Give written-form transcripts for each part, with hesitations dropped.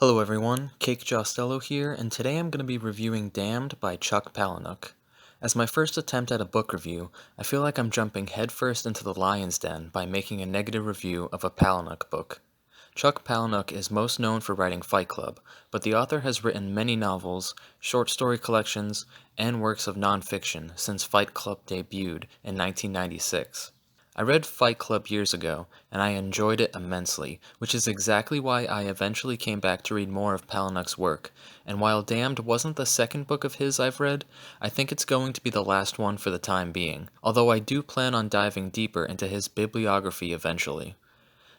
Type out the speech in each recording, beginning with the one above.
Hello everyone, Cake Jostello here, and today I'm going to be reviewing Damned by Chuck Palahniuk. As my first attempt at a book review, I feel like I'm jumping headfirst into the lion's den by making a negative review of a Palahniuk book. Chuck Palahniuk is most known for writing Fight Club, but the author has written many novels, short story collections, and works of nonfiction since Fight Club debuted in 1996. I read Fight Club years ago, and I enjoyed it immensely, which is exactly why I eventually came back to read more of Palahniuk's work, and while Damned wasn't the second book of his I've read, I think it's going to be the last one for the time being, although I do plan on diving deeper into his bibliography eventually.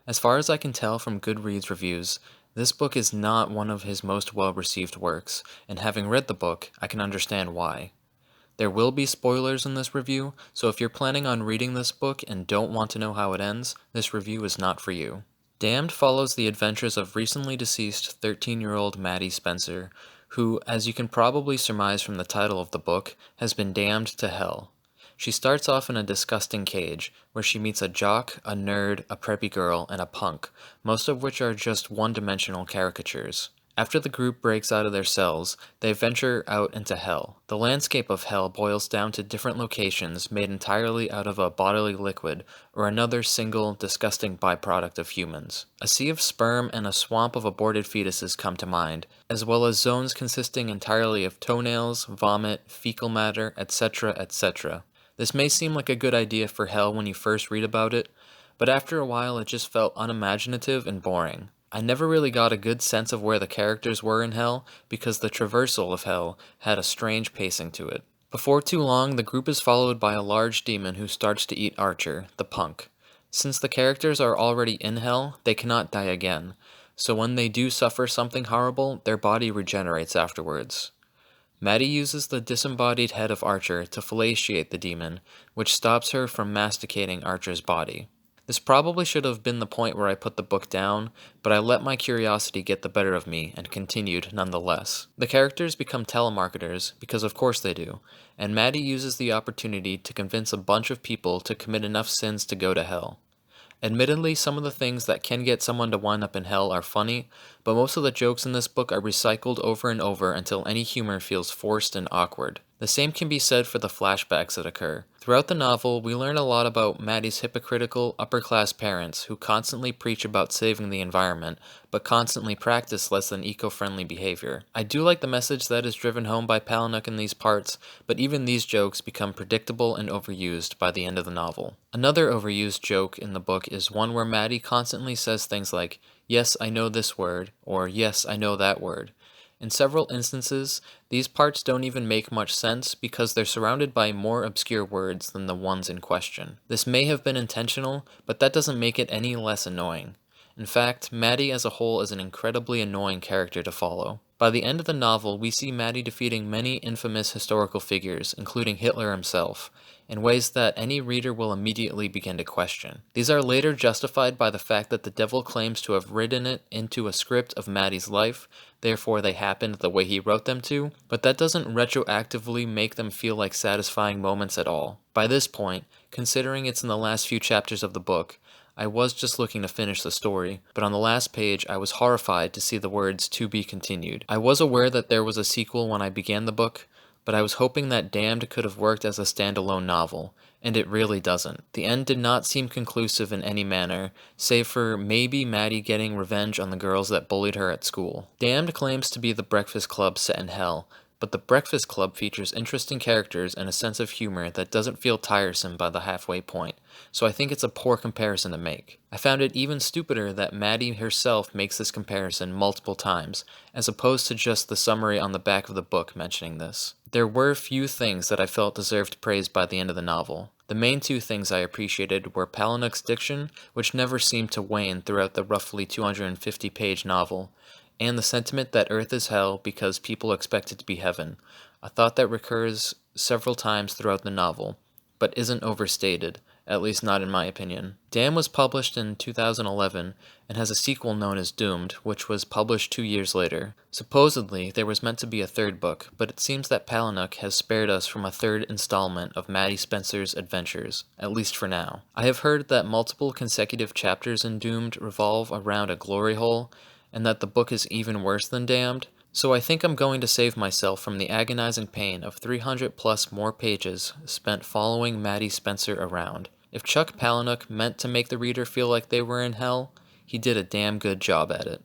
As far as I can tell from Goodreads reviews, this book is not one of his most well-received works, and having read the book, I can understand why. There will be spoilers in this review, so if you're planning on reading this book and don't want to know how it ends, this review is not for you. Damned follows the adventures of recently deceased 13-year-old Maddie Spencer, who, as you can probably surmise from the title of the book, has been damned to hell. She starts off in a disgusting cage, where she meets a jock, a nerd, a preppy girl, and a punk, most of which are just one-dimensional caricatures. After the group breaks out of their cells, they venture out into hell. The landscape of hell boils down to different locations made entirely out of a bodily liquid or another single, disgusting byproduct of humans. A sea of sperm and a swamp of aborted fetuses come to mind, as well as zones consisting entirely of toenails, vomit, fecal matter, etc., etc. This may seem like a good idea for hell when you first read about it, but after a while it just felt unimaginative and boring. I never really got a good sense of where the characters were in hell because the traversal of hell had a strange pacing to it. Before too long, the group is followed by a large demon who starts to eat Archer, the punk. Since the characters are already in hell, they cannot die again, so when they do suffer something horrible, their body regenerates afterwards. Maddie uses the disembodied head of Archer to fellatiate the demon, which stops her from masticating Archer's body. This probably should have been the point where I put the book down, but I let my curiosity get the better of me and continued nonetheless. The characters become telemarketers, because of course they do, and Maddie uses the opportunity to convince a bunch of people to commit enough sins to go to hell. Admittedly, some of the things that can get someone to wind up in hell are funny, but most of the jokes in this book are recycled over and over until any humor feels forced and awkward. The same can be said for the flashbacks that occur. Throughout the novel, we learn a lot about Maddie's hypocritical, upper-class parents who constantly preach about saving the environment, but constantly practice less than eco-friendly behavior. I do like the message that is driven home by Palahniuk in these parts, but even these jokes become predictable and overused by the end of the novel. Another overused joke in the book is one where Maddie constantly says things like, "Yes, I know this word," or "Yes, I know that word." In several instances, these parts don't even make much sense because they're surrounded by more obscure words than the ones in question. This may have been intentional, but that doesn't make it any less annoying. In fact, Maddie as a whole is an incredibly annoying character to follow. By the end of the novel, we see Maddie defeating many infamous historical figures, including Hitler himself, in ways that any reader will immediately begin to question. These are later justified by the fact that the devil claims to have written it into a script of Maddie's life, therefore they happened the way he wrote them to, but that doesn't retroactively make them feel like satisfying moments at all. By this point, considering it's in the last few chapters of the book, I was just looking to finish the story, but on the last page I was horrified to see the words "to be continued." I was aware that there was a sequel when I began the book, but I was hoping that Damned could have worked as a standalone novel, and it really doesn't. The end did not seem conclusive in any manner, save for maybe Maddie getting revenge on the girls that bullied her at school. Damned claims to be the Breakfast Club set in hell, but the Breakfast Club features interesting characters and a sense of humor that doesn't feel tiresome by the halfway point, so I think it's a poor comparison to make. I found it even stupider that Maddie herself makes this comparison multiple times, as opposed to just the summary on the back of the book mentioning this. There were few things that I felt deserved praise by the end of the novel. The main two things I appreciated were Palahniuk's diction, which never seemed to wane throughout the roughly 250-page novel, and the sentiment that Earth is hell because people expect it to be heaven, a thought that recurs several times throughout the novel, but isn't overstated, at least not in my opinion. Damned was published in 2011 and has a sequel known as Doomed, which was published 2 years later. Supposedly, there was meant to be a third book, but it seems that Palahniuk has spared us from a third installment of Maddie Spencer's adventures, at least for now. I have heard that multiple consecutive chapters in Doomed revolve around a glory hole, and that the book is even worse than Damned, so I think I'm going to save myself from the agonizing pain of 300 plus more pages spent following Maddie Spencer around. If Chuck Palahniuk meant to make the reader feel like they were in hell, he did a damn good job at it.